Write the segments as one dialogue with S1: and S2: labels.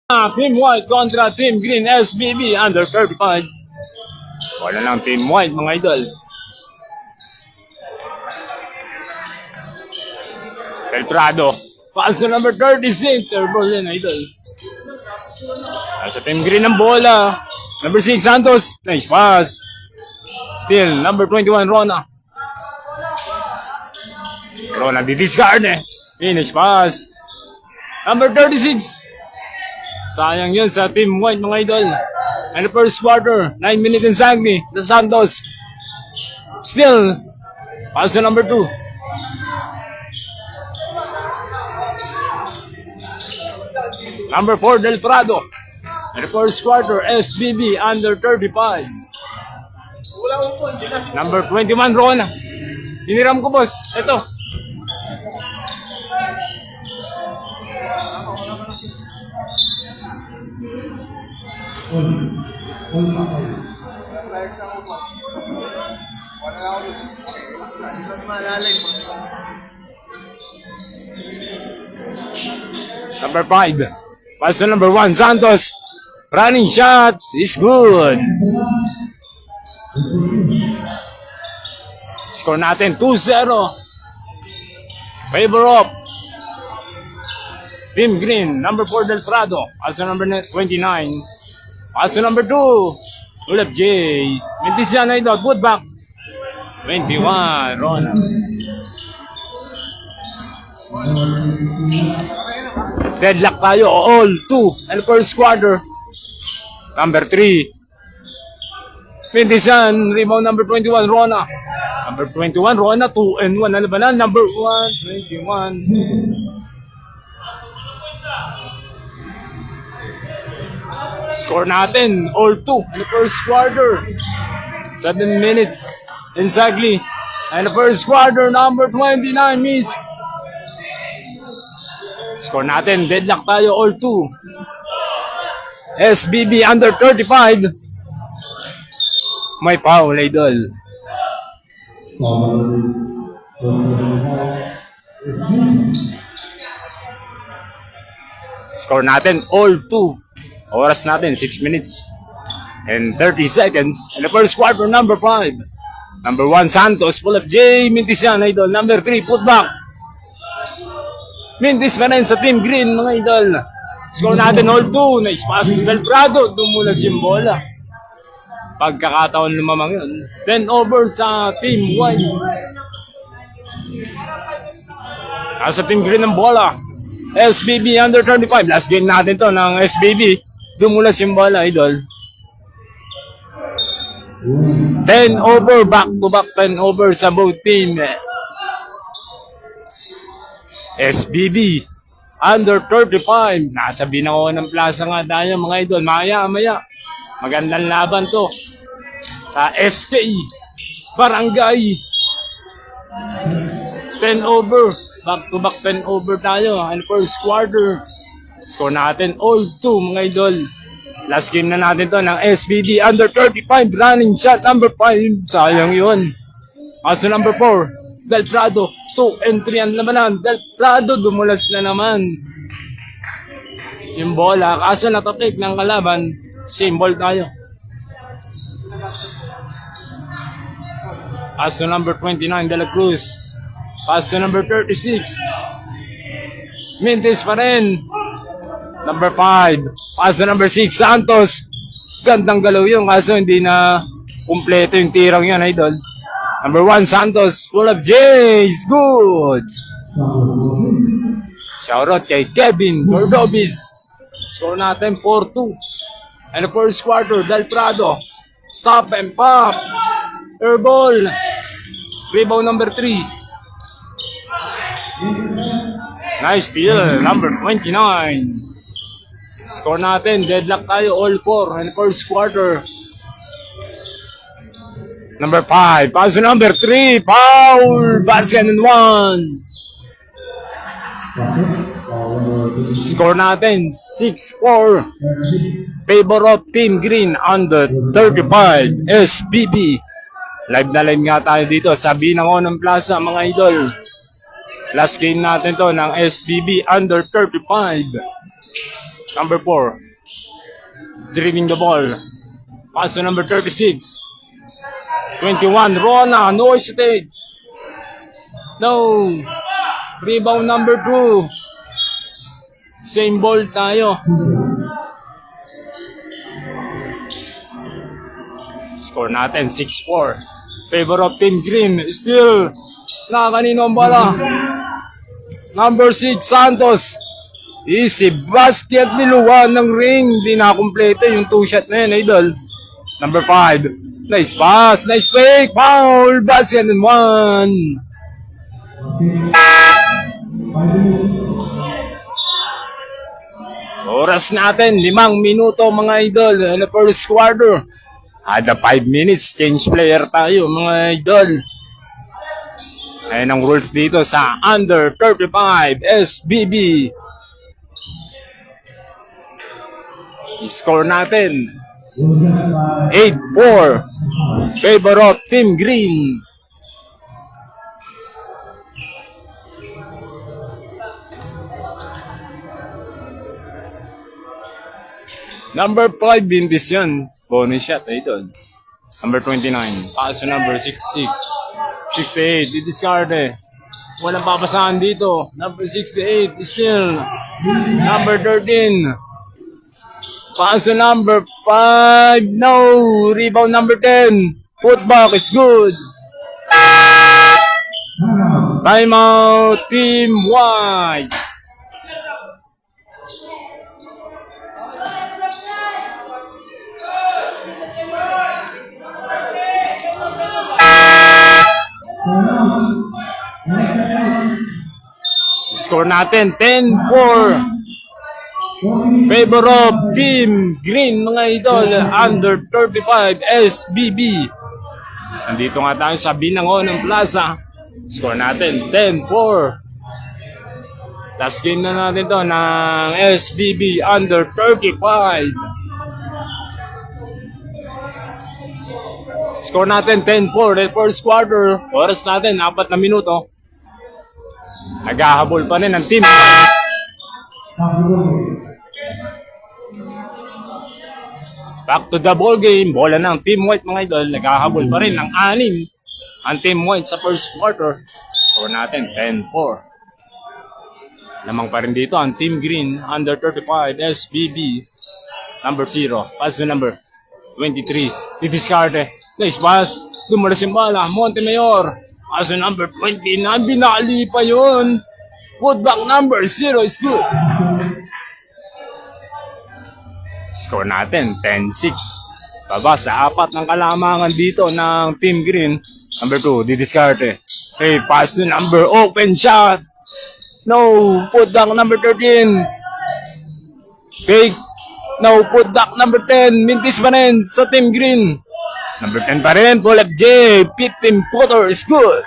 S1: Team White kontra Team Green, SBB under 35. Wala lang Team White mga idol. Beltrado. Pass to number 36. Airball yan idol. Sa Team Green ang bola. Number 6 Santos. Nice pass. Still number 21 Rona. Rona di-discard eh. Finish pass. Number 36. Sayang yun sa Team White mga idol. And the first quarter, 9 minutes exactly. The Santos. Still, pass to number 2. Number 4, Del Prado. And the first quarter, SBB under 35. Number 21, Rona. Hiniram ko boss. Ito. Number 5. Pass to number 1, Santos. Running shot is good. Score natin 2-0. Favor of Team Green. Number 4, Del Prado. Pass to number 29. Pass to number 2. Ulap J. Mintis yan na ito. Put back. 21. Rona. Deadlock tayo. All 2. And first quarter. Number 3. Mintisan. Rebound number 21. Rona. Number 21. Rona. 2 and 1. Ano ba na? Number 1. 21. Score natin, all 2 in the first quarter. 7 minutes, exactly. And the first quarter, number 29, miss. Score natin, deadlock tayo, all 2. SBB under 35. May foul, idol. Score natin, all 2. Oras natin, 6 minutes and 30 seconds. In the first quarter, number 5. Number 1, Santos. Pull up J. Mintis yan, idol. Number 3, put back. Mintis pa rin sa Team Green, mga idol. Score natin all 2. Nice pass to Del Prado. Dumulas yung bola. Pagkakataon lumamang yun. 10 over sa Team White. Nasa Team Green ang bola. SBB under 35. Last game natin to ng SBB. Dumulas yung bola, idol. 10 over, back to back 10 over sa both team. SBB under 35. Nasa Binangonan ng plaza nga tayo mga idol. Maya. Magandang laban to sa SK Barangay. 10 over, back to back 10 over tayo. And first quarter, score natin all 2 mga idol. Last game na natin to ng SBB under 35. Running shot number 5. Sayang yun. Kaso number 4, Del Prado. 2 and 3 ang labanan. Del Prado dumulas na naman yung bola. Kaso natapik ng kalaban. Same ball tayo. Kaso number 29, De La Cruz. Kaso number 36. Mintis pa rin. Number 5. Pass to number 6, Santos. Gandang galaw yung kaso hindi na kumpleto yung tirang yan, idol. Number 1, Santos. Pull up Jays. Good. Shoutout kay Kevin Cordobis. Score natin 4-2. And the first quarter, Del Prado. Stop and pop. Airball. Rebound number 3. Nice steal. Number 29. Score natin, deadlock tayo, all 4 in first quarter. Number 5, pass to number 3, foul, basket and 1. Score natin, 6-4. Favor of Team Green under 35, SBB. Live na live nga tayo dito sa Binangonan Plaza mga idol. Last game natin to ng SBB under 35. number 4. Driving the ball. Pass to number 36. 21, Rona, no hesitate. No. Rebound number 2. Same ball tayo. Score natin, 6-4. Favor of Team Green. Still, nakakanino ang bala. Number 6, Santos. Easy basket niluwa ng ring. Di nakumpleto yung 2 shot na yun, idol. Number 5. Nice pass, nice fake, foul, basket and 1. Oras natin, 5 minuto mga idol in the first quarter. Ada 5 minutes, change player tayo mga idol. Ayan ang rules dito sa under 35 SBB. I-score natin 8-4. Favor of Team Green. Number 5 din this yun. Bonus shot ito. Number 29. Paso number 66. 68. Di-discard eh. Walang papasahan dito. Number 68. Still. Number 13. Paso number 5. No. Rebound number 10. Putback is good. Timeout. Team White. Score natin 10-4. Favor of Team Green mga idol. Under 35 SBB. Nandito nga tayo sa Binangon ng Plaza. Score natin 10-4. Last game na natin to ng SBB under 35. Score natin 10-4. The first quarter. Oras natin 4 na minuto. Naghahabol pa rin ang team. Back to the ball game. Bola ng Team White mga idol. Naghahabol pa rin ng 6 ang Team White sa first quarter. Score natin 10-4. Lamang pa rin dito ang Team Green under 35 SBB number 0. Pass to number 23. Didiscard. Nice pass. Dumalas yung bala. Montemayor. Pass to number 29. Binali pa yun. Putback number 0 is good. Score natin, 10-6. Baba sa 4 ng kalamangan dito ng Team Green. Number 2, didiscarte. Hey, pass to number, open shot. No, putback number 13. Fake. No, putback number 10. Mintis pa rin sa Team Green. Number 10 pa rin, pull up J. 15-footer is good.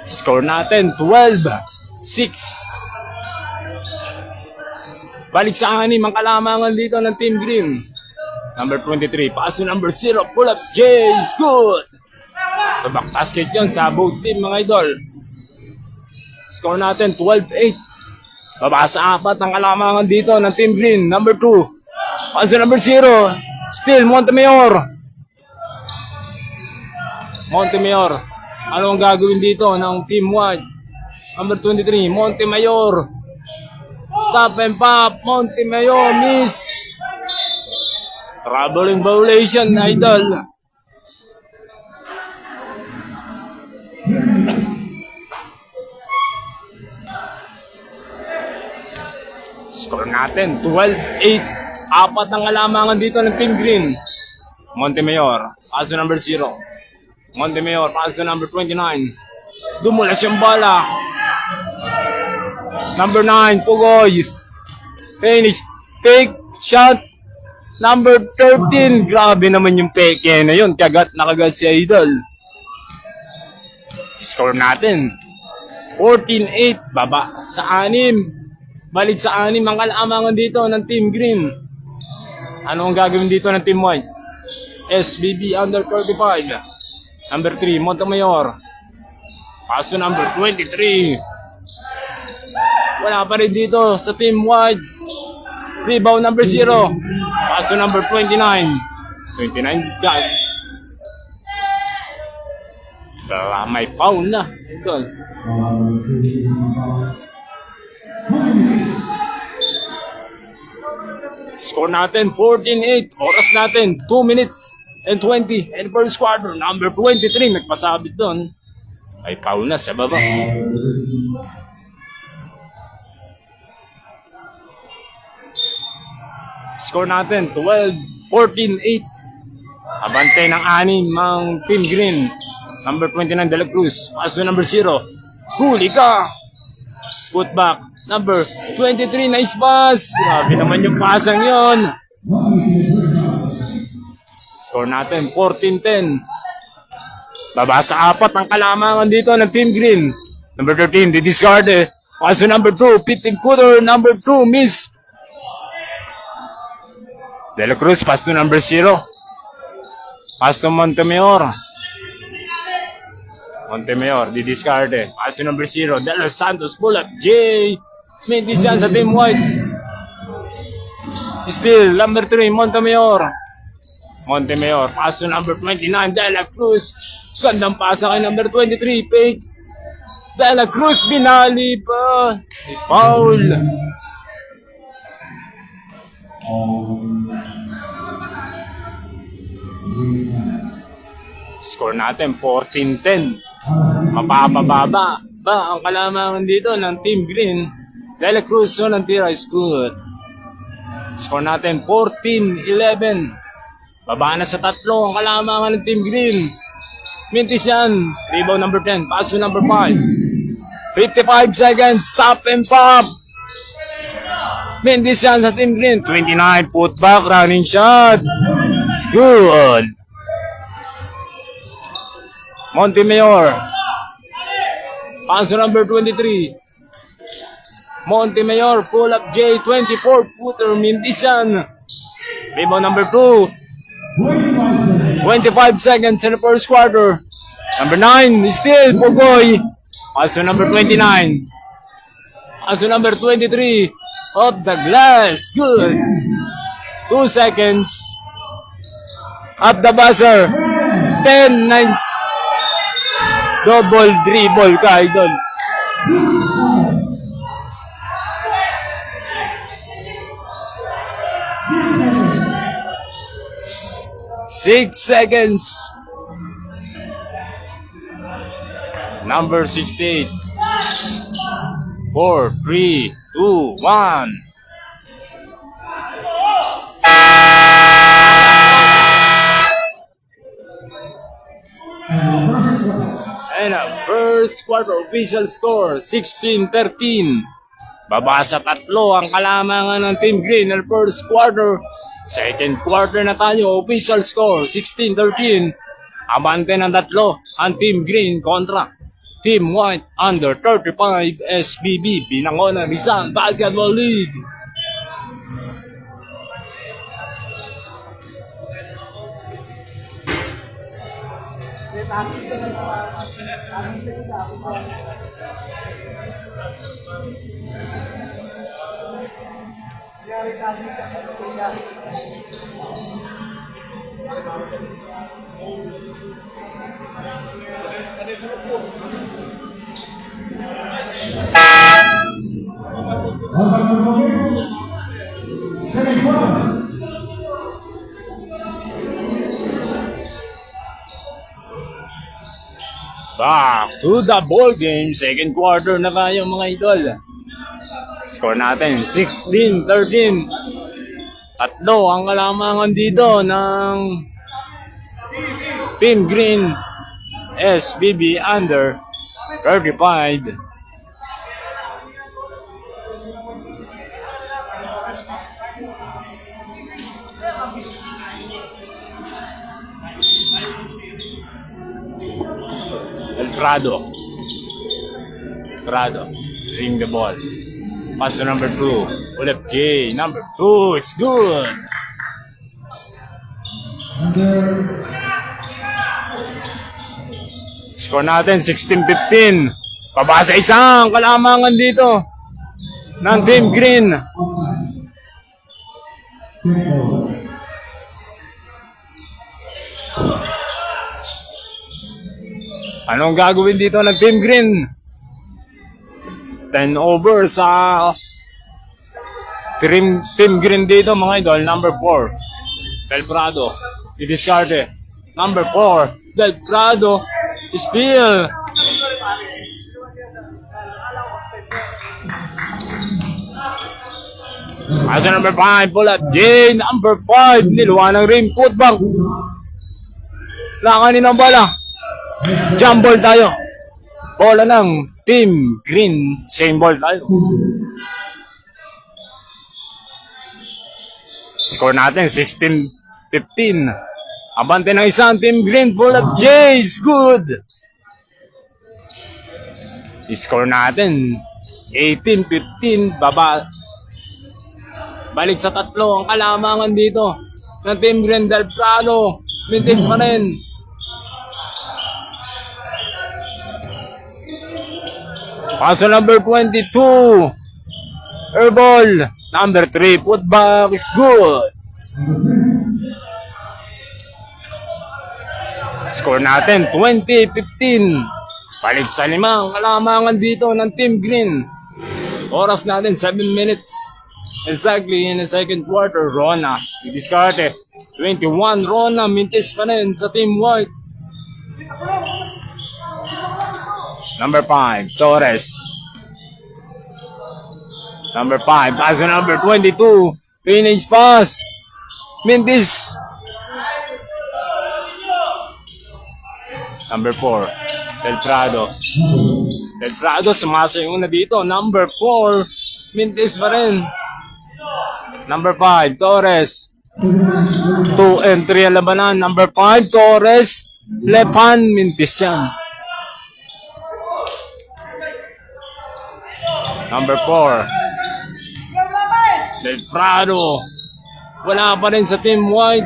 S1: Score natin, 12-6. Balik sa 6 ang kalamangan dito ng Team Green. Number 23, pass to number 0, pull up J, is good. Back basket yun sa both team mga idol. Score natin, 12-8. Baba sa 4 ang kalamangan dito ng Team Green. Number 2, pass to number 0, still Montemayor. Montemayor. Ano ang gagawin dito ng Team White? Number 23, Montemayor. Stop and pop, Montemayor, miss. Traveling violation, idol. Score natin, 12-8. 4 ang kalamangan dito ng Team Green. Montemayor, pass to number 0. Montemayor, pass to number 29. Dumulas yung bala. Number 9, Pugoy. Finish. Fake shot. Number 13. Grabe naman yung peke na yun. Kagat na kagat si Idol. Score natin. 14-8. Baba sa 6. Balik sa 6 ang kalamangan dito ng Team Green. Ano ang gagawin dito ng Team White? SBB under 35. Number 3, Montemayor. Pass to number 23. Wala pa rin dito sa team white. Rebound number 0. Pass to number 29. 29 guys. May foul na. Idol. Score natin 14-8. Oras natin 2 minutes and 20. And first quarter, number 23. Nagpasabit doon. May foul na sa baba. Score natin 12-14-8. Abante ng 6 ng Team Green. Number 29 De La Cruz. Pass to number 0. Huli ka. Put back. Number 23. Nice pass. Grabe naman yung pasang yon. Score natin 14-10. Baba sa 4 ang kalamangan dito ng Team Green. Number 13. Di-discard eh. Pass to number 2. 15-footer. Number 2. Miss. De La Cruz. Pass to number 0. Pass to Montemayor. Montemayor, di-discard eh. Pass to number 0. De Los Santos, pull up. J. Mendes yan sa team white. Still, number 3, Montemayor. Montemayor, pass to number 29, De La Cruz. Gandang pasa kay number 23, fake. De La Cruz, binali pa. Foul. Score natin 14-10. Mapapababa ba ang kalamangan dito ng Team Green. De La Cruz ng tira is good. Score natin 14-11. Baba na sa 3 ang kalamangan ng Team Green. Mintis yan. Rebound number 10. Pass to number 5. 55 seconds. Stop and pop. Mintis yan sa Team Green. 29. Put back. Running shot. It's good. Montemayor. Pass to number 23. Montemayor, pull up J, 24-footer, Mintisan. Rebound number 2. 25 seconds in the first quarter. Number 9, still Pugoy. Pass to number 29. Pass to number 23. Off the glass. Good. 2 seconds. Up the buzzer. 10, nice. Double dribble ka, idol. Six seconds. Number 68. 4, 3, 2, 1. And a first quarter official score, 16-13. Baba sa 3 ang kalamangan ng Team Green ng first quarter. Second quarter na tayo, official score, 16-13. Abante ng 3 ang Team Green kontra Team White under 35 SBB, Binangonan Rizal Basketball League. Back to the ball game. Second quarter na tayo mga idol. Score natin 16-13. 3 ang kalamangan dito ng Team Green SBB under 35. Prado, ring the ball. Pass to number 2. Pull up J. Number 2. It's good. Score natin 16-15. Pabasa isang kalamangan dito ng Team Green. Anong gagawin dito ng Team Green? 10 over sa Team Green dito mga idol. Number 4, Del Prado. I-discarte. Number 4, Del Prado. Steal. Asa number 5, pull up J. Number 5, niluwa ng rim. Putbang. Lakanin ang bala. Jump ball tayo. Bola ng Team Green. Same ball tayo. Score natin 16-15. Abante ng isang Team Green. Pull up J. Is good. Score natin 18-15. Baba. Balik sa tatlo ang kalamangan dito ng Team Green. Del Prado. Mintis pa rin. Paso number 22. Airball. Number 3. Putback is good. Score natin 20-15. Balik sa 5 ang kalamangan dito ng Team Green. Oras natin 7 minutes. Exactly in the second quarter. Rona. I-discarte. 21. Rona. Mintis pa rin sa Team White. Number 5, Torres. Number 5, pass number 22. Finish pass. Mintis. Number 4, Del Prado. Del Prado, sumasa yung una dito. Number 4, Mintis pa rin. Number 5, Torres. 2 and 3 ang labanan. Number 5, Torres. Left hand, Mintis yan. Number 4, Del Prado. Wala pa rin sa Team White.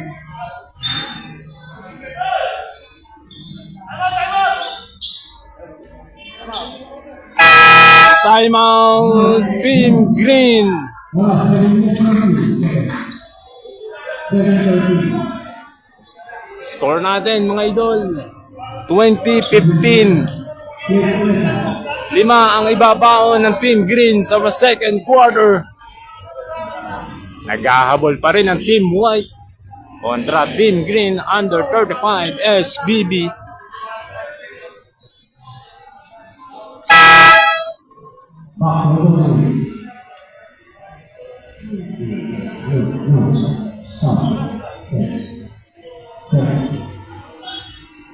S1: Timeout Team Green. Score natin mga idol 20-15. 5 ang ibabaon ng Team Green sa second quarter. Naghahabol pa rin ang Team White kontra Team Green under 35 SBB.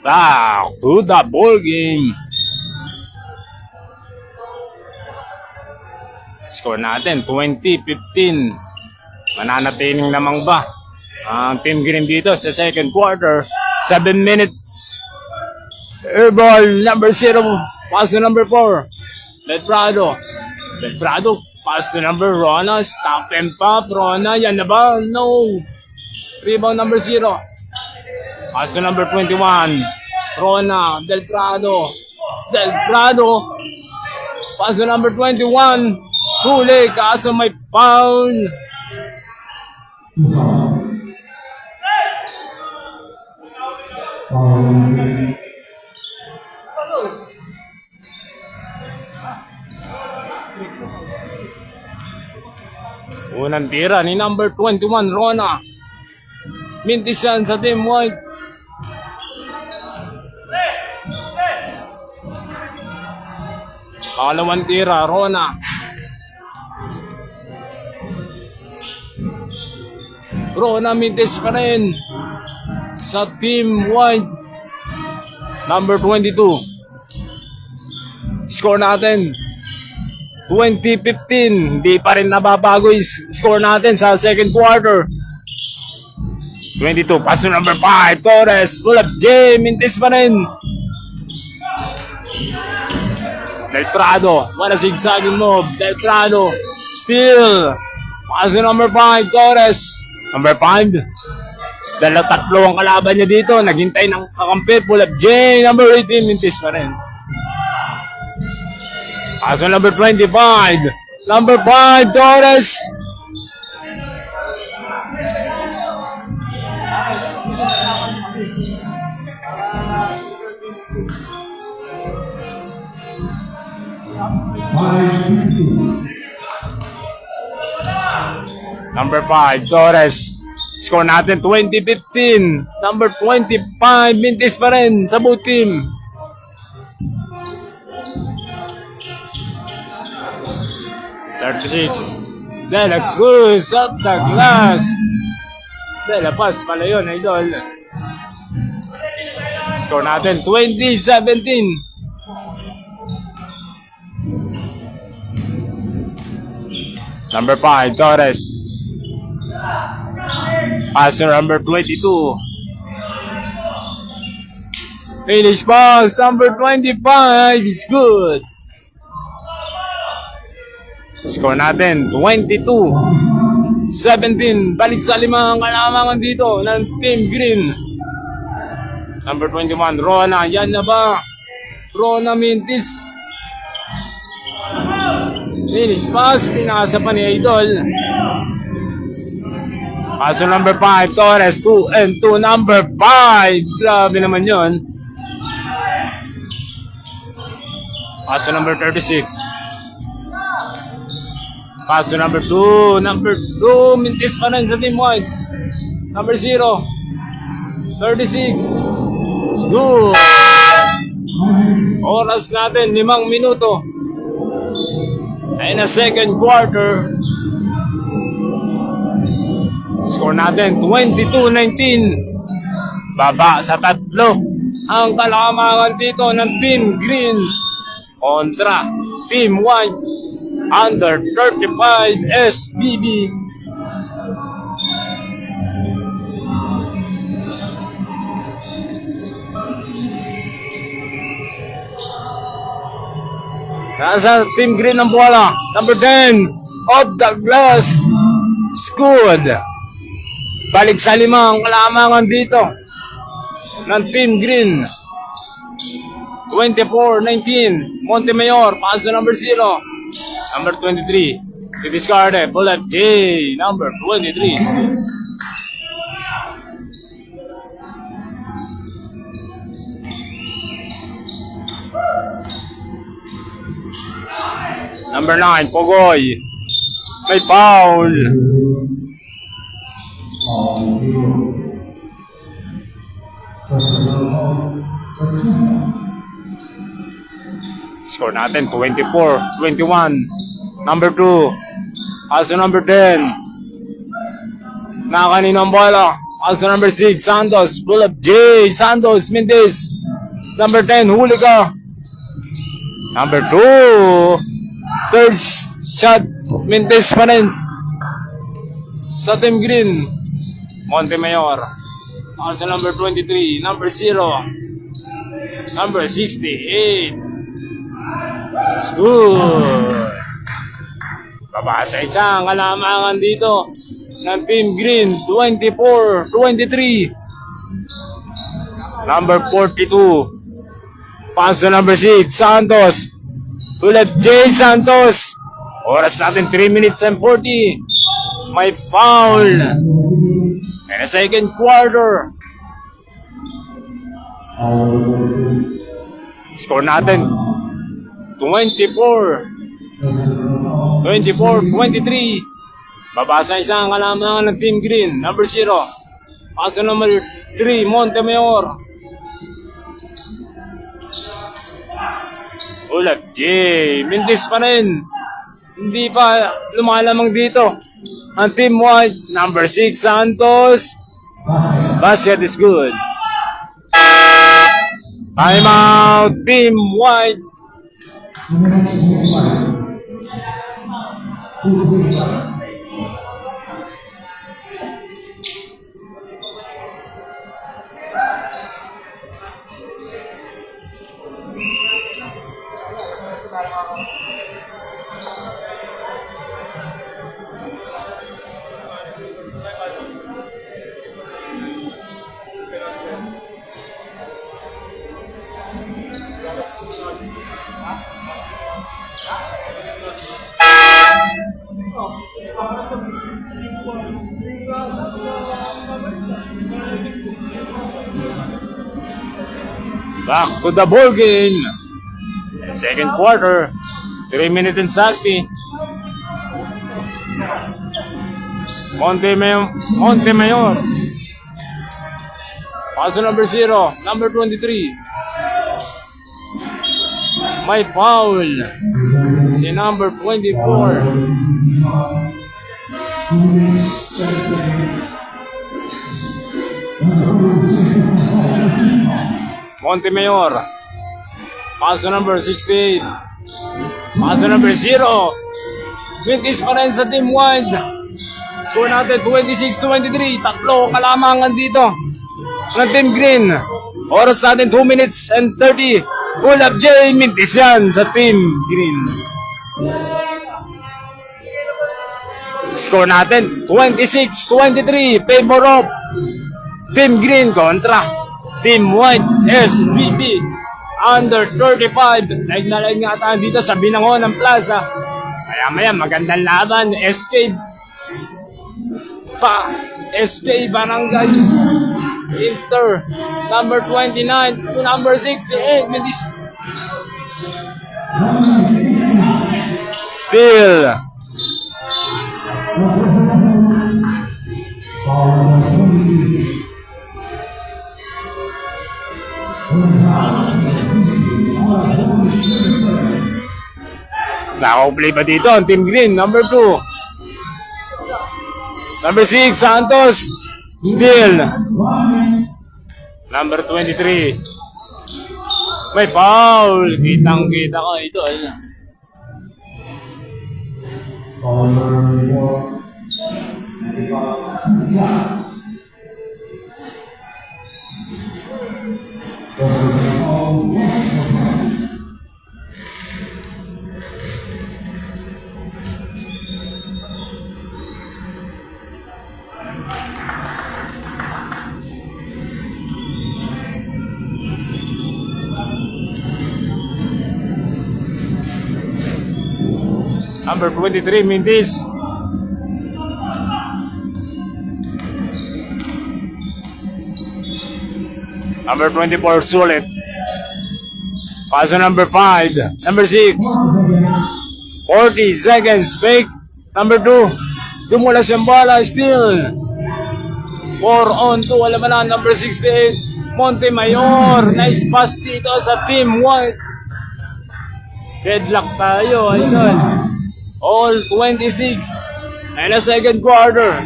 S1: Back to the ball game. Score natin 20-15. Mananatiling lamang ba ang Team Green dito sa second quarter? 7 minutes. Airball number 0. Pass to number 4. Del Prado. Del Prado. Pass to number Rona. Stop and pop. Rona. Yan na ba? No. Rebound number 0. Pass to number 21. Rona. Del Prado. Del Prado. Pass to number 21. Huli, kaso may foul. Unang tira ni number 21, Rona. Mintis yan sa Team White. Pangalawang tira, Rona. Rona mintis pa rin sa Team White. Number 22. Score natin 20-15. Hindi pa rin nababago yung score natin sa second quarter. 22. Pass to number 5. Torres. Pull up J. Mintis pa rin. Del Prado. What a zigzagging move. Del Prado. Steal. Pass to number 5. Torres. Number 5. Tatlo ang kalaban niya dito. Naghintay ng kakampi. Pull up J. Number 18. Mintis pa rin. Pass to number 25. Number 5, Torres. Number 5, Torres. Score natin 20-15. Number 25, Mintis pa rin sa both team. De La Cruz up the glass. De La Paz pala yun, idol. Score natin 20-17. Number 5, Torres. Passer number 22. Finish pass number 25 is good. Score natin 22-17. Balik sa limang kalamangan dito ng Team Green. Number 21, Rona. Yan na ba? Rona Mintis. Finish pass. Pinakasa pa ni Idol. Paso number 5, Torres, 2 and 2, number 5. Grabe naman yun. Paso number 36. Paso number 2, Mintis pa rin sa team white. Number 0, 36. Let's go. Oras natin, 5 minuto. Ay na second quarter. Score natin 22-19. Baba sa 3 ang kalakamangan dito ng Team Green kontra Team White under 35 SBB. Nasa Team Green ang bola. Number 10 of the glass. Good. Balik sa 5 ang kalamangan dito ng Team Green. 24-19. Montemayor, paso number 0. Number 23. Discarded. Bullet J. Number 23. Number 9, Pogoy. May foul. Score natin 24-21. Number 2, paso number 10. Nakakanino ang bola. Paso number 6, Santos. Pull up J. Santos, Mintis. Number 10, huli ka. Number 2, third shot, Mintis pa rin sa Team Green. Montemayor. Also number 23, number 0, number 68. It's good. Baba sa isang kalamangan dito ng Team Green. 24-23. Number 42, paso number 6, Santos. Tulad J. Santos. Oras natin 3 minutes and 40. May foul. And a second quarter. Score natin 24-23. Babasa isang kalamangan ng Team Green. Number 0, paso number 3, Montemayor. Ulat J. Mintis pa rin. Hindi pa lumalamang dito ang Team White. Number 6, Santos. Basket is good. Time out, Team White. Back to the ball game. Second quarter. 3 minutes and sakti. Montemayor. Paso number 0. Number 23. May foul. Si number 24. Montemayor. Paso number 68. Paso number 0. 20 pa rin sa team wide. Score natin 26-23. Tatlo kalamangan dito ng team green. Oras natin 2 minutes and 30. Pull up J. Mintis yan sa team green. Score natin 26-23. Favor of team green kontra team white SBB under 35. Leg na leg nga tayo dito sa Binangonan Plaza. Maya magandang laban. SK Barangay Inter number 29 to number 68 with this still naka-play pa dito ang team green number 2. Number 6, Santos. Still. Number 23. May foul. Kitang-kita ko ito. Number 23, Mintis. Number 24, Sulit. Paso number 5. Number 6. 40 seconds. Fake. Number 2. Dumula siyang bala. Still. 4 on 2. Alam mo na. Number 68. Montemayor. Nice pass dito sa Team White. Deadlock tayo. Idol. All 26 and a second quarter.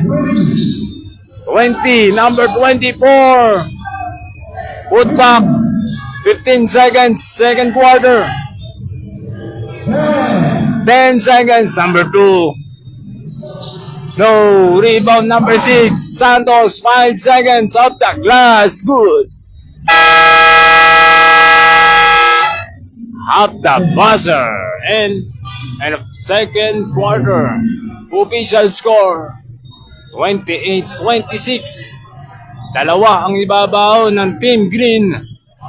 S1: 20, number 24. Put back. 15 seconds, second quarter. 10 seconds, number 2. No, rebound number 6. Santos, 5 seconds off the glass. Good. Up the buzzer. And second quarter, official score 28-26. Dalawa ang ibabaw ng Team Green.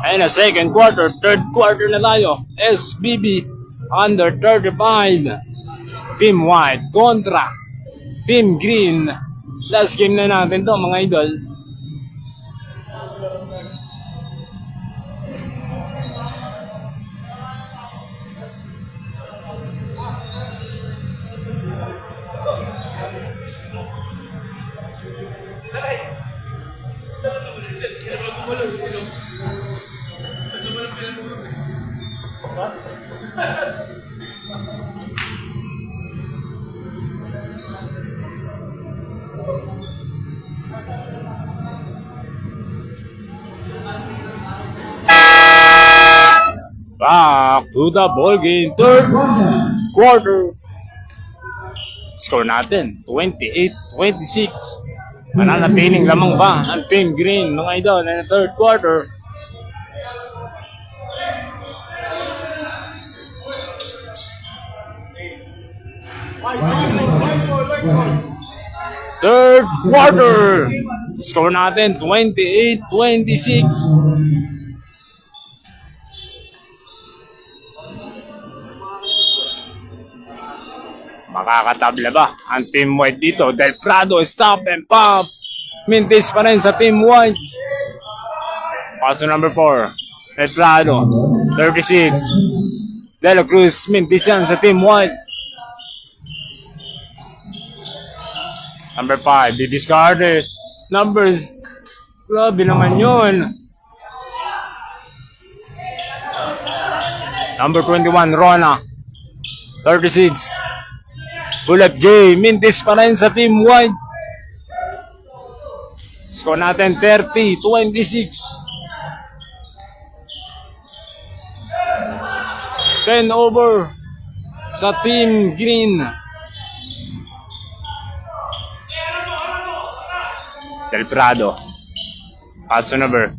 S1: And a second quarter, third quarter na tayo. SBB under 35. Team White kontra Team Green. Last game na natin to mga idol. Back to the ball game, third quarter. Score natin, 28-26. Mananatiling lamang pa ang Team Green, mga idol, in the third quarter. Third quarter. Score natin, 28-26. Makakatabla ba ang Team White dito? Del Prado, stop and pop. Mintis pa rin sa Team White. Paso number 4. Del Prado, 36. De La Cruz, mintis yan sa Team White. Number 5, discarded. Numbers, grabe naman yun. Number 21, Rona, 36. Bullet J, mintis pa rin sa Team White. Score natin 30-26. 10 over sa Team Green. Del Prado. Paso number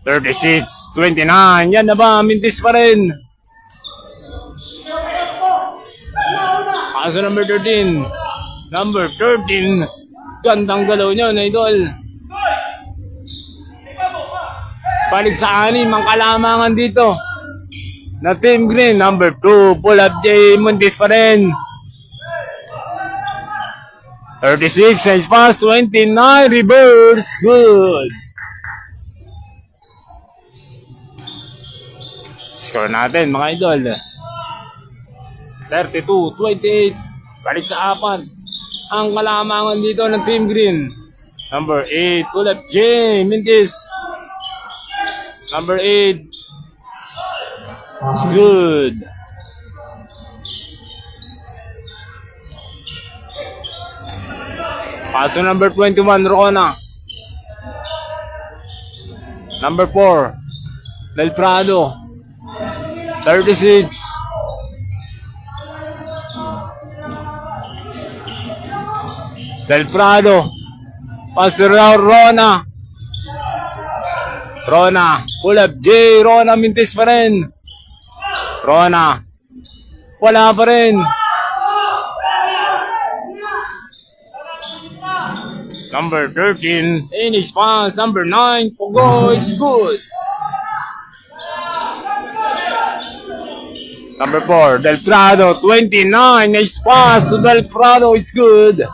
S1: 36-29. Yan na ba? Mintis pa rin. Paso number 13. Number 13. Gandang galaw nyo na idol. Balik sa 6 ang kalamangan dito. Na Team Green. Number 2. Pull up J. Muntis pa rin. 36. Nice pass. 29. Reverse. Good. Score natin mga idol. 32-28. Balik sa 4. Ang kalamangan dito ng Team Green. Number 8. Pull up J. Mintis. Number 8. It's good. Paso number 21, Rona. Number 4, Del Prado. 36. Del Prado. Pastor Rona. Rona. Pull up J. Rona mintis pa rin. Rona. Wala pa rin. Number 13. Finish pass. Number 9. Pogo is good. Number 4. Del Prado. 29. Nice pass to Del Prado is good.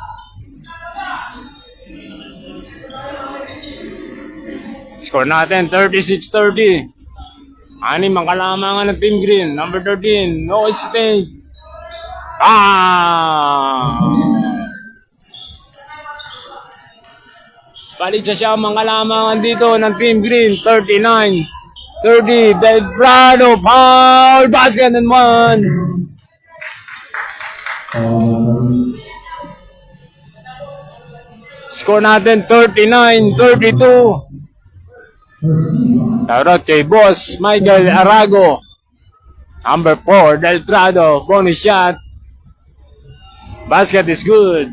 S1: Score natin 36-30. 6 ang kalamangan ng Team Green. Number 13, no mistake. Balik siya mga kalamangan dito ng Team Green. 39-30. Del Prado, foul, basket and one. Score natin 39-32. Shoutout kay Boss Michael Arago. Number 4, Del Prado. Bonus shot. Basket is good.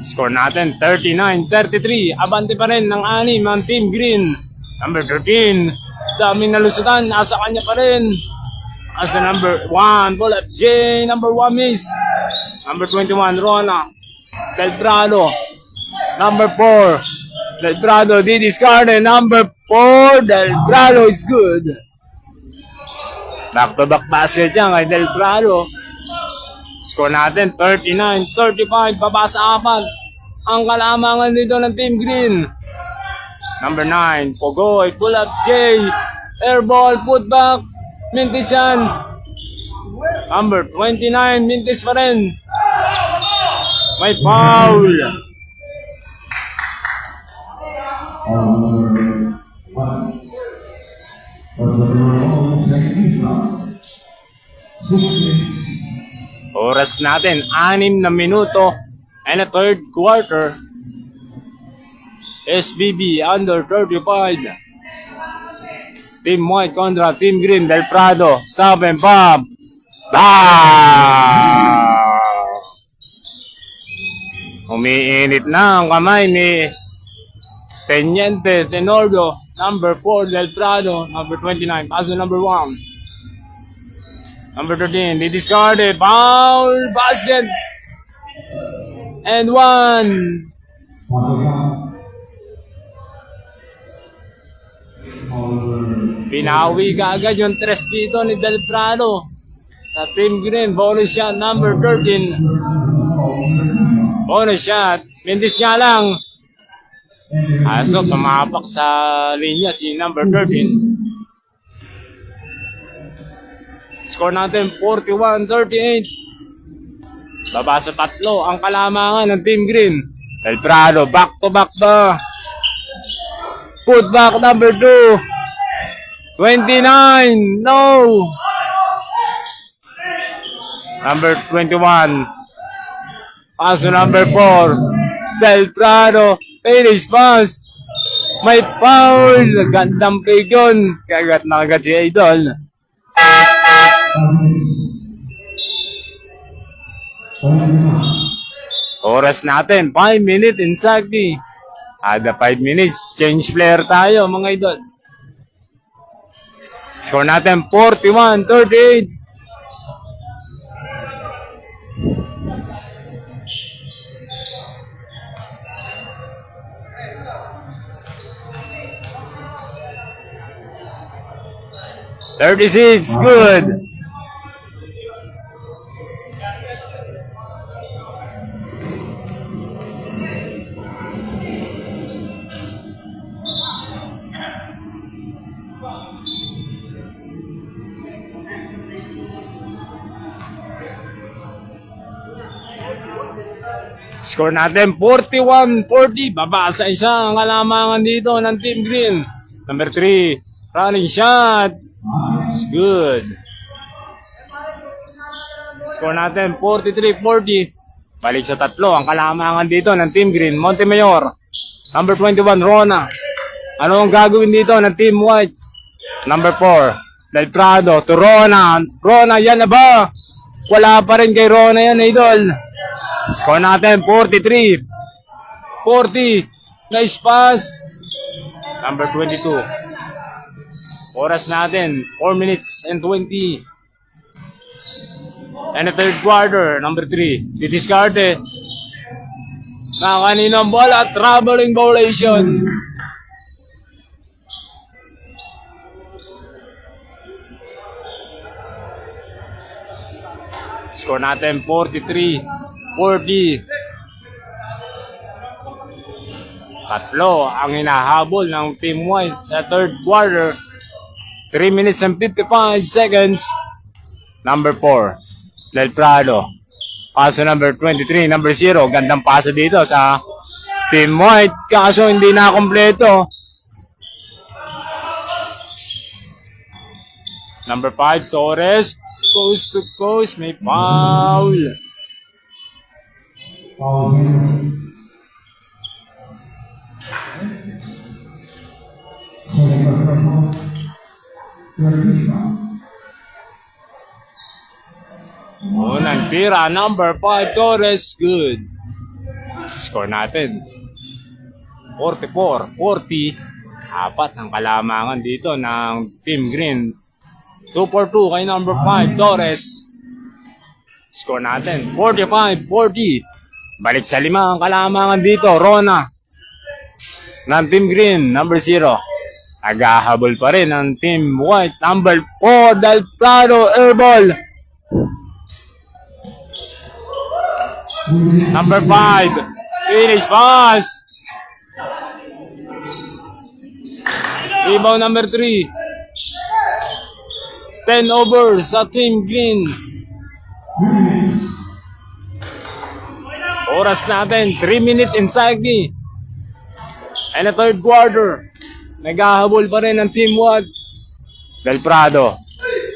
S1: Score natin 39-33. Abante pa rin ng 6 ang Team Green. Number 13. Daming nalusutan. Nasa kanya pa rin. As the number 1. Pull up J. Number 1 miss. Number 21, Rona. Del Prado. Number 4. Del Prado discarded. Number 4. Del Prado is good. Back-to-back basket yan kay Del Prado. Score natin 39-35. Pabasa 4. Ang kalamangan dito ng Team Green. Number 9. Pogoy. Pull up J. Air ball. Put back. Mintis yan. Number 29. Mintis pa rin. May foul. Oras natin 6 na minuto and a third quarter. SBB under 35. Team White kontra Team Green. Del Prado. Stop and pop. Umiinit na ang kamay ni Teniente Tenordo. Number 4, Del Prado. Number 29, paso number 1. Number 13, they discarded. Foul, basket. And 1. Binawi ka agad yung tres dito ni Del Prado. Sa Team Green, bonus shot number 13. Bonus shot. Mindis nga lang. Aso, tumapak sa linya si number 13. Score natin 41-38. Baba sa tatlo ang kalamangan ng Team Green. Del Prado, back to back ba? Put back number 2. 29. No. Number 21. Paso number 4. Del Prado. Finish pass. May foul. Gandang play yun. Kagat na agad si Idol. Oras natin. 5 minutes exactly. Ada 5 minutes. Change player tayo mga Idol. Score natin 41-38. Good. Score natin 41-40. Baba sa isa ang kalamangan dito ng Team Green. Number 3. Running shot. It's good. Score natin 43-40. Balik sa tatlo ang kalamangan dito ng Team Green. Montemayor. Number 21, Rona. Ano ang gagawin dito ng Team White? Number 4, Del Prado to Rona. Rona, yan na ba? Wala pa rin kay Rona yan, Idol. Score natin 43-40. Nice pass. Number 22. Oras natin, 4 minutes and 20. And the third quarter, number 3. Didiskarte. Na kaninang bola, traveling violation. Score natin, 43-40. Tatlo ang hinahabol ng Team White sa third quarter. 3 minutes and 55 seconds. Number 4, Del Prado. Paso number 23, number 0. Gandang paso dito sa Team White. Kaso hindi na kompleto. Number 5, Torres. Coast to coast. May foul. Unang tira, number 5, Torres, good. Score natin 44-40. Apat ang kalamangan dito ng Team Green. 2 for 2 kay number 5, Torres. Score natin 45-40. Balik sa 5 ang kalamangan dito, Rona ng Team Green, number 0. Naghahabol pa rin ang Team White. Number 4, Del Prado, airball. Number 5, finish pass. Rebound number 3. 10 over sa Team Green. Oras natin, 3 minutes exactly. And the third quarter. Naghahabol pa rin ang Team White. Del Prado.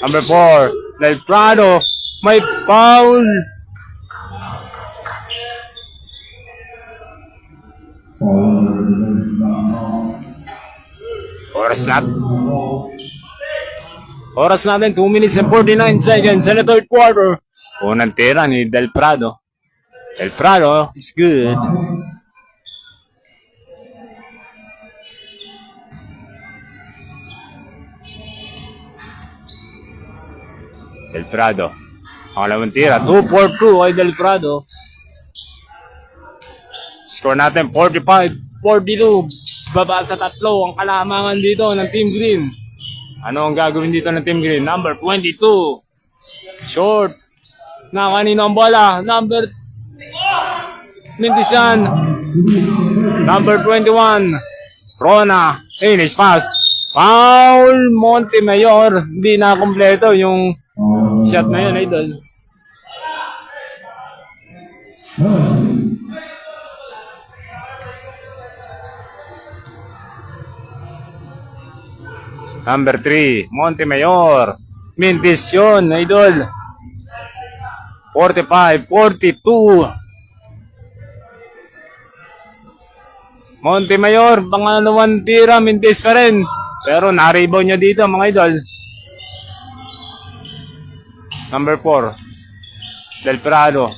S1: Number 4. Del Prado. May foul. Oras natin 2 minutes and 49 seconds in the third quarter. Unang tira ni Del Prado. Del Prado is good. Del Prado. Ang alamang tira. 2 for 2 kay Del Prado. Score natin 45-42. Baba sa tatlo ang kalamangan dito ng Team Green. Ano ang gagawin dito ng Team Green? Number 22. Short. Na kanino ang bola? Number Mintisan. Number 21. Rona. Finish pass. Foul. Montemayor. Hindi na kompleto yung shot na yun, idol. Number 3, Montemayor. Mintis yun, idol. 45-42. Montemayor, pangalawang tira, Mintis pa rin. Pero na-rebound niya dito, mga idol. Number 4, Del Prado.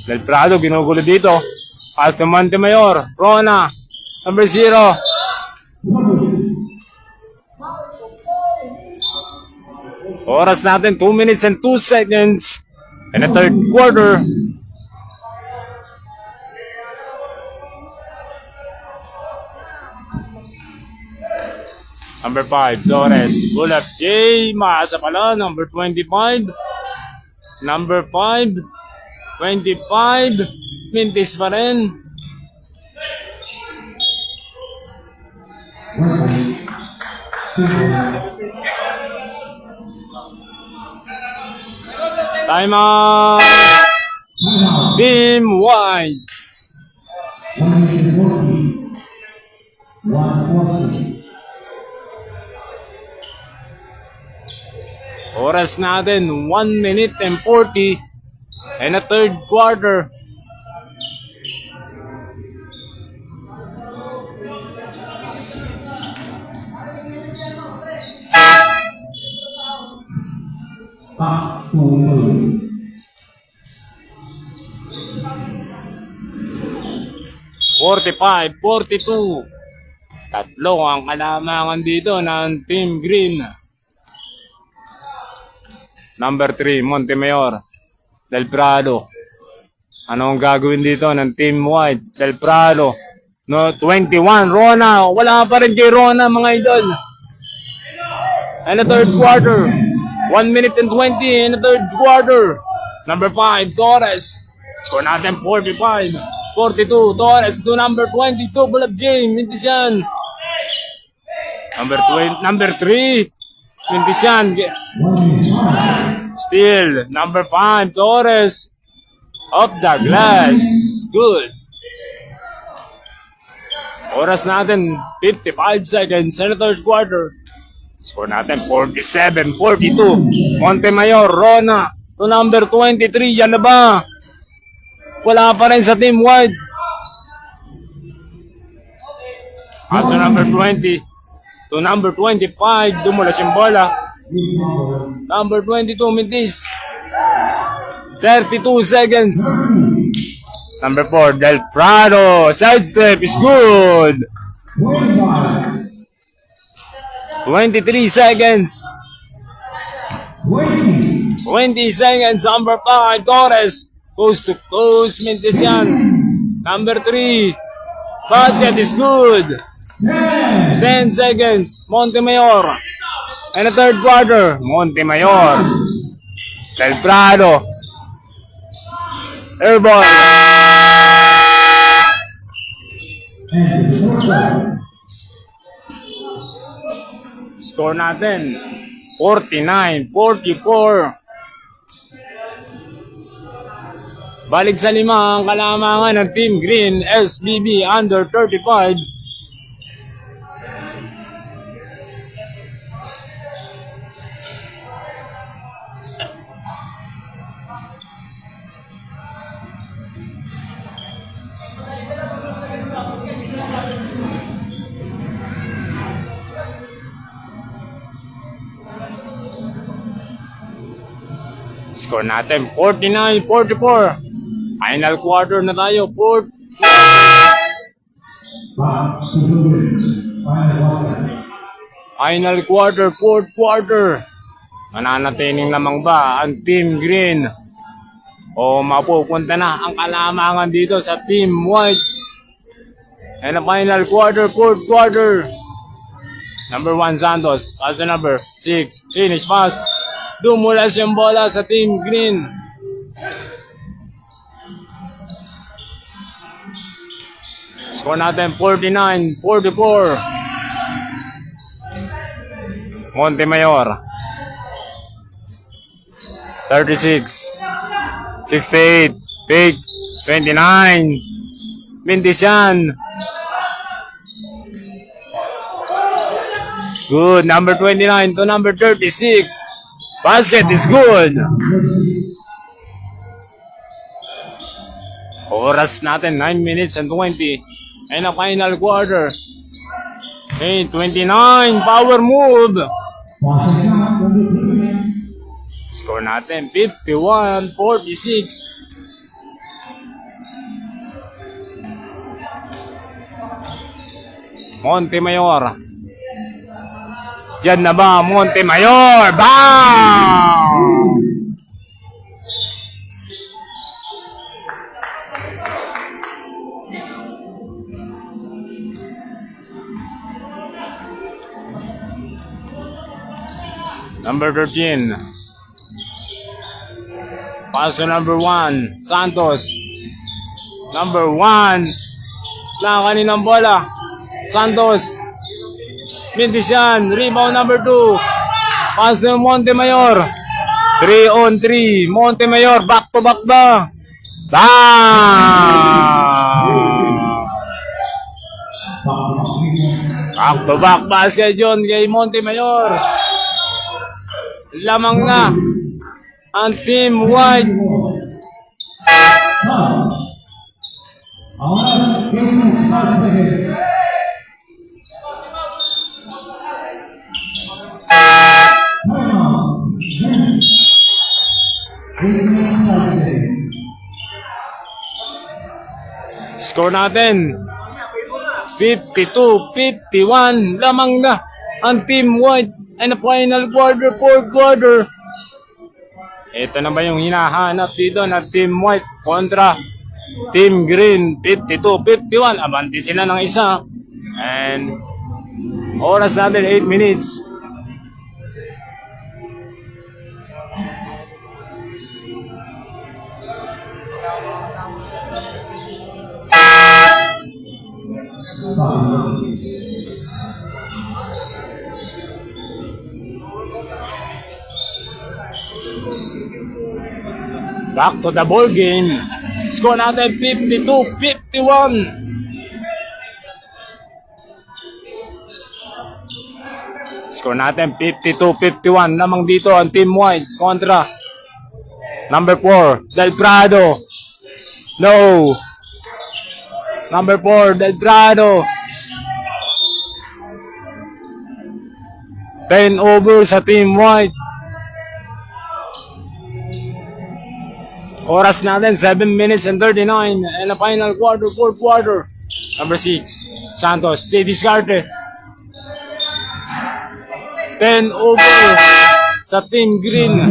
S1: Del Prado, ginugulo dito. Pass to Montemayor. Rona, number 0. Oras natin, 2 minutes and 2 seconds in the third quarter. Number 5, Torres. Pull up J. Maasa pala. Number 25. Number 5. 25. Mintis pa rin. Time out. Team White. Oras natin 1 minute and 40 in the third quarter. (45-42). Tatlo ang kalamangan dito ng Team Green. Number 3, Montemayor. Del Prado. Ano ang gagawin dito ng Team White? Del Prado. No, 21, Rona. Wala pa rin kay Rona, mga idol. In the third quarter. 1 minute and 20 in the third quarter. Number 5, Torres. Score natin 45-42. Torres to number 22. Bulab James. Mintisyan. Number 3. Mintisyan. Still, number 5, Torres. Off the glass. Good. Oras natin, 55 seconds in the third quarter. Score natin, 47-42. Montemayor, Rona. To number 23, yan na ba? Wala pa rin sa Team White. As to number 20. To number 25, dumulas yung bola. Number 22, Mintis. 32 seconds. Number 4, Del Prado. Sidestep is good. 23 seconds. 20 seconds. Number 5, Torres. Coast to coast, Mintis yan. Number 3, basket is good. 10 seconds. Montemayor. In the third quarter, Montemayor. Del Prado. Airball. Score natin, 49-44. Balik sa 5 ang kalamangan ng Team Green, SBB under 35. Score natin, 49-44. Final quarter na tayo. Final quarter, fourth quarter. Mananatiling lamang ba ang Team Green? O mapupunta na ang kalamangan dito sa Team White? And the final quarter, fourth quarter. Number 1, Santos. Pass to number 6. Finish pass. Dumulas yung bola sa Team Green. Score natin 49-44. Montemayor. 36. 68. Pick. 29. Mendician. Good. Number 29 to number 36. Basket is good. Oras natin, 9 minutes and 20. And a final quarter. Okay, 29. Power move. Score natin, 51-46. Montemayor. Diyan na ba, Montemayor? Bam! Number 13. Paso number 1, Santos. Number 1. Na kaninang bola. Santos. Mendician. Rebound number 2. Pass to Montemayor. 3 on 3. Montemayor. Back to back ba? Bam! Back to back basket yun kay Montemayor. Lamang na ang Team White. Score natin 52-51. Lamang na ang Team White. And the final quarter, fourth quarter. Ito na ba yung hinahanap dito na Team White kontra Team Green? 52-51. Abante sila ng isa. And oras natin 8 minutes. Back to the ball game. Score natin 52-51. Score natin 52-51. Lamang dito ang Team White kontra number 4, Del Prado. No. Number 4, Del Prado. 10 over sa Team White. Oras natin, 7 minutes and 39. And the final quarter, fourth quarter. Number 6, Santos. They discarded. 10 over sa Team Green.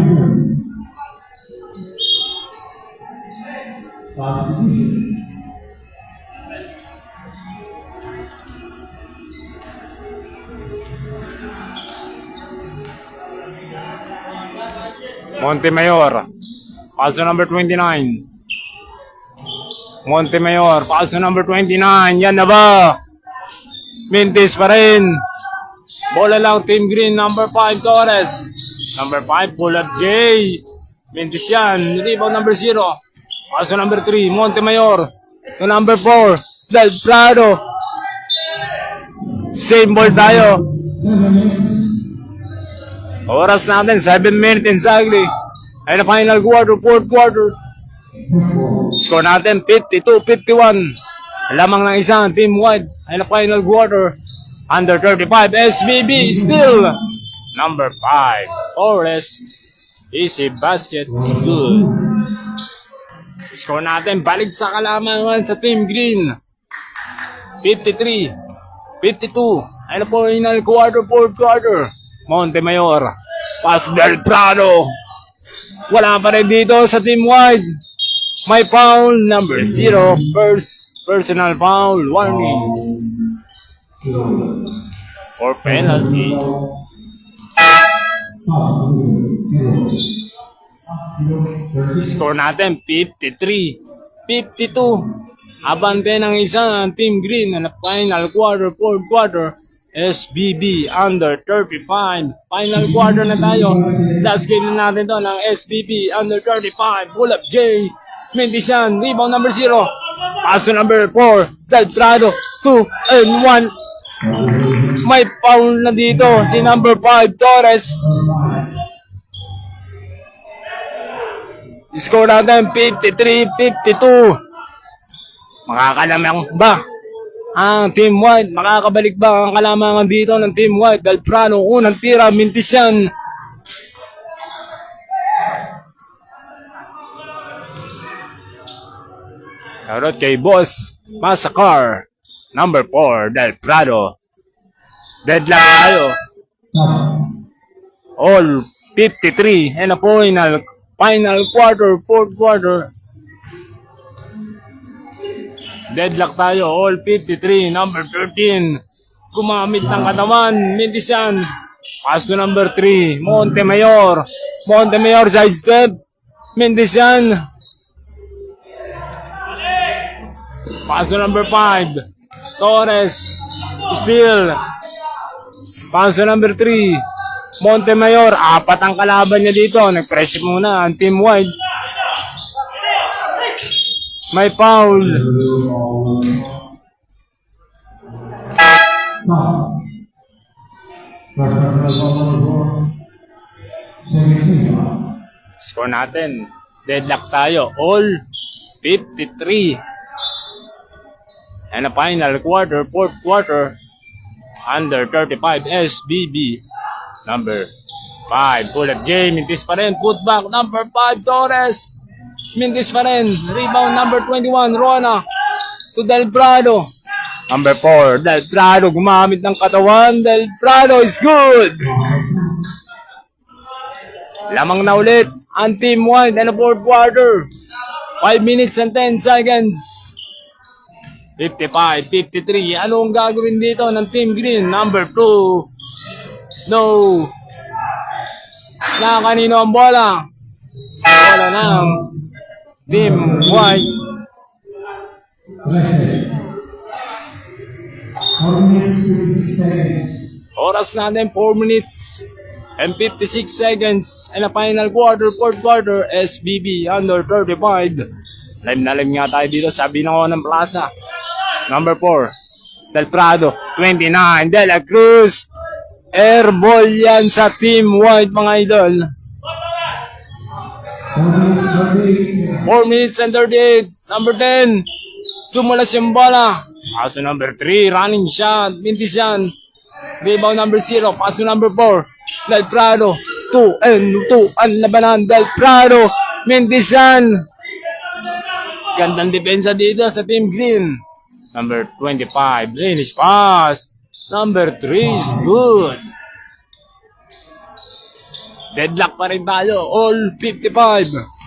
S1: Montemayor. Paso number 29. Montemayor. Paso number 29. Yan na ba? Mintis pa rin. Bola lang Team Green. Number 5, Torres. Number 5, pull up J. Mintis yan. Rebound number 0. Paso number 3, Montemayor. To number 4, Del Prado. Same ball tayo. Oras natin, 7 minutes exactly. And the final quarter, fourth quarter. Score natin, 52-51. Lamang ng isang Team White. And the final quarter, under 35, SBB still. Number 5, Torres. Easy basket, good. Score natin, balik sa kalamangan sa Team Green. 53-52. And the final quarter, fourth quarter. Montemayor. Pass Del Prado. Wala pa rin dito sa Team White. May foul number 0. First personal foul warning. or penalty. Score natin 53-52. Abante ng isa ng Team Green na final quarter, fourth quarter. SBB under 35. Final quarter na tayo. Last game na natin to ng SBB under 35. Pull up J. Mendician. Rebound number 0. Pass to number 4. Deltrado. 2 and 1. May foul na dito si number 5 Torres. Score natin 53-52. Makakalamang ba ang Team White? Makakabalik ba ang kalamangan dito ng Team White? Delprano, unang tira, Mendician. Karot kay Boss Massacre. Number 4, Del Prado. Deadlock tayo. All 53 and a final quarter, fourth quarter. Deadlock tayo. All 53. Number 13. Gumamit ng katawan. Mendician. Pass to number 3. Montemayor. Montemayor side step. Mendician. Pass to number 5. Torres. Steal. Pass to number 3. Montemayor. Apat ang kalaban niya dito. Nag-pressure muna ang Team White. May foul. Score natin. Deadlock tayo. All 53. And a final quarter, fourth quarter. Under 35 SBB. Number 5. Pull up J. Mintis pa rin. Put back. Number 5 Torres. Mintis pa rin. Rebound number 21. Rona. To Del Prado. Number 4. Del Prado. Gumamit ng katawan. Del Prado is good. Lamang na ulit ang Team White and the fourth quarter. 5 minutes and 10 seconds. 55-53. Anong gagawin dito ng Team Green? Number 2. No. Na kanino ang bola? Bola ng Team White. Oras natin 4 minutes and 56 seconds. And a final quarter, fourth quarter, SBB under 35. Live na live nga tayo dito sa Binangon ng Plaza. Number 4, Del Prado. 29, De La Cruz. Airball yan sa Team White, mga idol. 4 minutes and 38. Number 10. Tumulas yung bola. Paso number 3. Running shot. Mendician. Rebound number 0. Paso number 4. Del Prado. 2 and 2. Ang labanan. Del Prado. Mendician. Gandang depensa dito sa Team Green. Number 25. Finish pass. Number 3 is good. Deadlock pa rin tayo. All 55.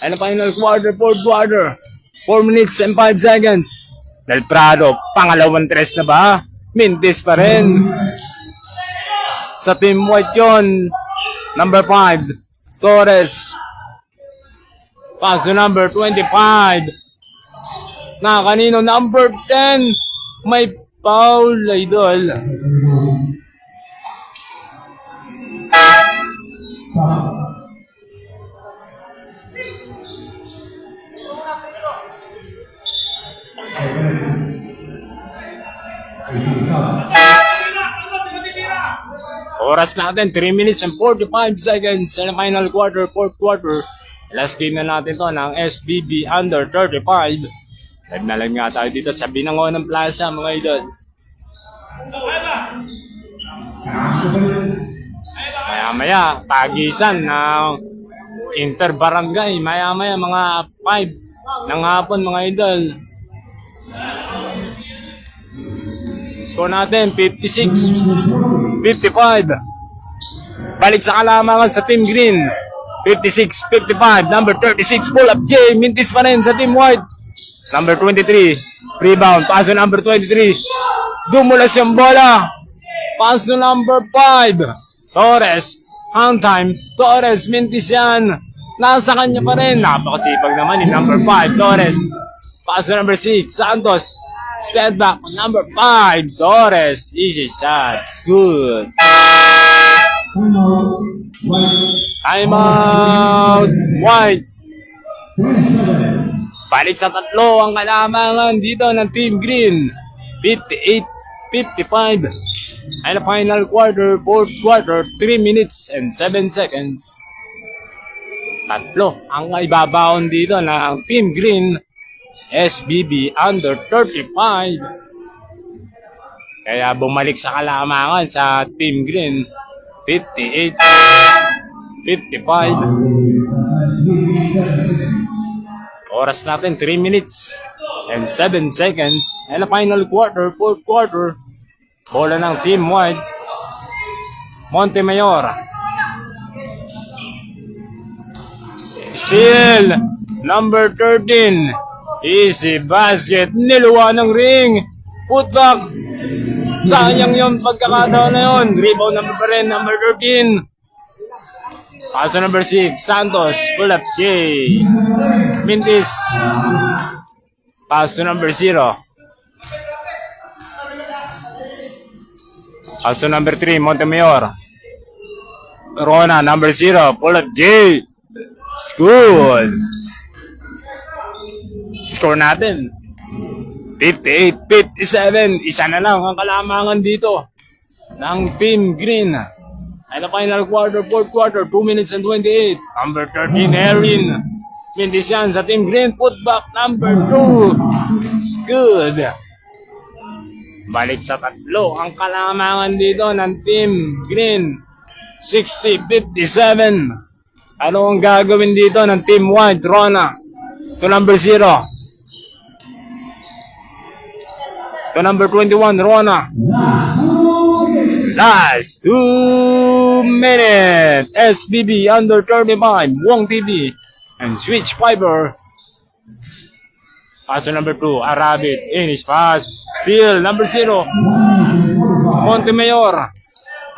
S1: And the final quarter, fourth quarter. 4 minutes and 5 seconds. Del Prado, pangalawang tres na ba? Mintis pa rin. Sa Team White yun. Number 5, Torres. Pass to number 25. Na kanino? Number 10. May foul, idol. Oras natin, 3 minutes and 45 seconds sa final quarter, fourth quarter. Last game na natin to ng SBB under 35. Live na lang nga tayo dito sa Binangon ng Plaza, mga idol. Maya-maya, tagisan ng Interbarangay. Maya-maya, mga 5 ng hapon, mga idol. Score natin, 56-55. Balik sa kalamangan sa Team Green. 56-55. Number 36, pull up J. Mintis pa rin sa Team White. Number 23, rebound. Paso number 23. Dumulas yung bola. Pass to number 5. Torres. Hang time. Torres. Mintis yan. Nasa kanya pa rin. Napakasipag naman ni number 5. Torres. Pass to number 6. Santos. Step back. Number 5. Torres. Easy shot. It's good. Time out. White. Balik sa tatlo ang kalamangan dito ng Team Green. 58-55. Ay na final quarter, fourth quarter, 3 minutes and 7 seconds. Tatlo ang ibabaon dito ng Team Green. SBB under 35. Kaya bumalik sa kalamangan sa Team Green. 58-55. Oras natin 3 minutes and 7 seconds. And the final quarter, fourth quarter. Bola ng Team White. Montemayor. Still, number 13. Easy basket. Niluwa ng ring. Putback. Sayang yung pagkakataon na yun. Rebound number pa rin, number 13. Paso number 6, Santos, pull up J. Mintis. Paso number 0. Paso number 3, Montemayor. Rona, number 0, pull up J. Good. Score natin. 58-57. Isa na lang ang kalamangan dito ng Team Green. And the final quarter, fourth quarter, 2 minutes and 28. Number 13, Erin. Mintis yan sa Team Green. Putback number 2. It's good. Balik sa tatlo ang kalamangan dito ng Team Green. 60-57. Ano ang gagawin dito ng Team White? Rona. To number 0. To number 21, Rona. Last 2 minutes. SBB under 35. Wong TV and Switch Fiber. Paso number 2. Arabit. Inish pass. Steal. Number 0. Montemayor.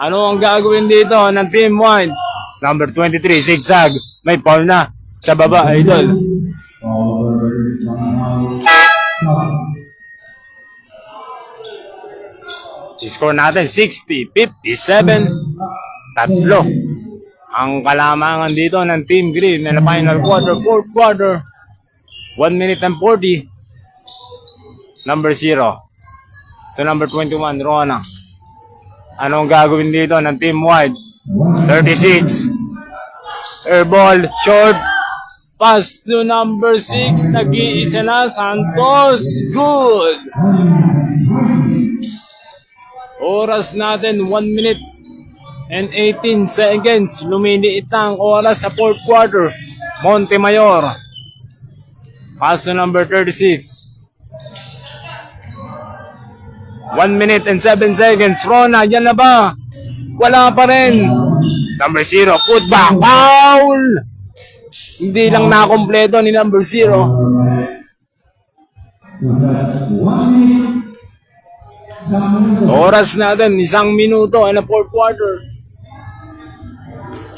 S1: Ano ang gagawin dito ng Team White? Number 23. Zigzag. May foul na sa baba, idol. Score natin 60-57. Tatlo ang kalamangan dito ng Team Green na final quarter, fourth quarter. 1 minute and 40. Number 0 to number 21, Rona. Anong gagawin dito ng Team White? 36. Airball, short. Pass to number 6. Nag-iisa na, Santos. Good. Oras natin 1 minute and 18 seconds. Lumiliit ang oras sa fourth quarter. Montemayor. Pass to number 36. 1 minute and 7 seconds. Rona, yan na ba? Wala pa rin. Number 0, putback. Foul! Hindi lang nakompleto ni number 0. Oras natin, 1 minuto and a fourth quarter.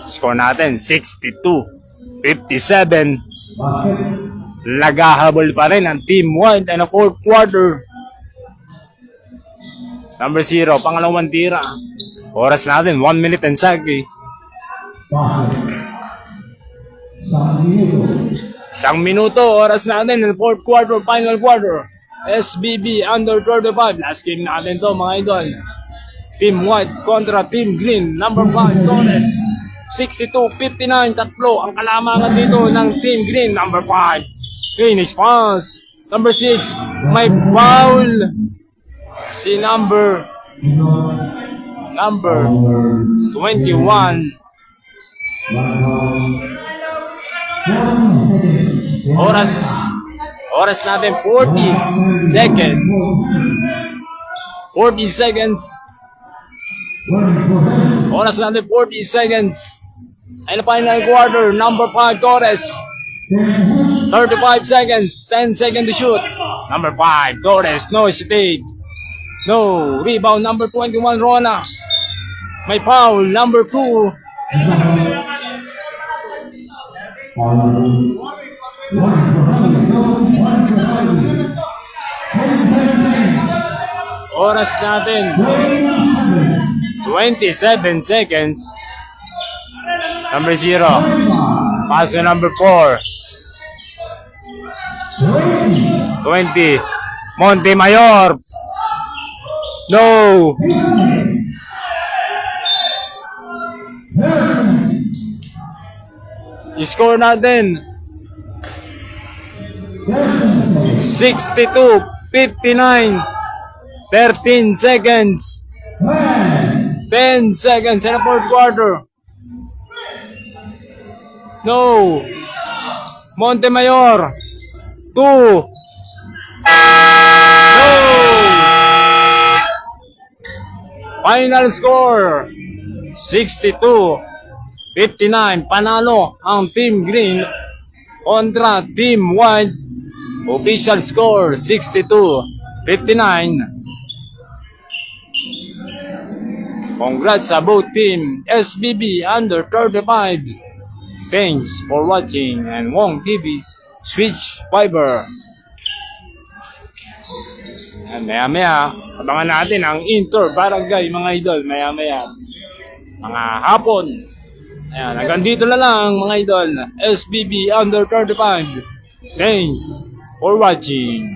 S1: Score natin, 62-57. Naghahabol pa rin ang Team White and a fourth quarter. Number 0, pangalawang tira. Oras natin, 1 minute and 30. 1 minuto, oras natin in the fourth quarter, final quarter. SBB under 35. Last game natin to, mga idol. Team White kontra Team Green. Number 5, Torres. 62-59. Tatlo ang kalamangan dito ng Team Green. Number 5. Finish pass. Number 6. May foul. Si number 21. Oras natin 40 seconds. 40 seconds. Oras natin 40 seconds. And the final quarter, number 5, Torres. 35 seconds. 10 seconds to shoot. Number 5, Torres, no hesitate. No. Rebound number 21, Rona. May foul, number 2. Oras natin, 27 seconds. Number 0. Pass to number 4. 20. Montemayor. No. Score natin 62, 59, 13 seconds. 10 seconds in the fourth quarter. No. Montemayor. 2. No. Final score 62, 59. Panalo ang Team Green kontra Team White. Official score 62, 59. Congrats sa both team. SBB under 35. Thanks for watching and Wong TV Switch Fiber. And maya abangan natin ang Inter Barangay mga idol. Maya mga hapon. Ayan, hanggang dito na lang mga idol. SBB under 35. Thanks for watching.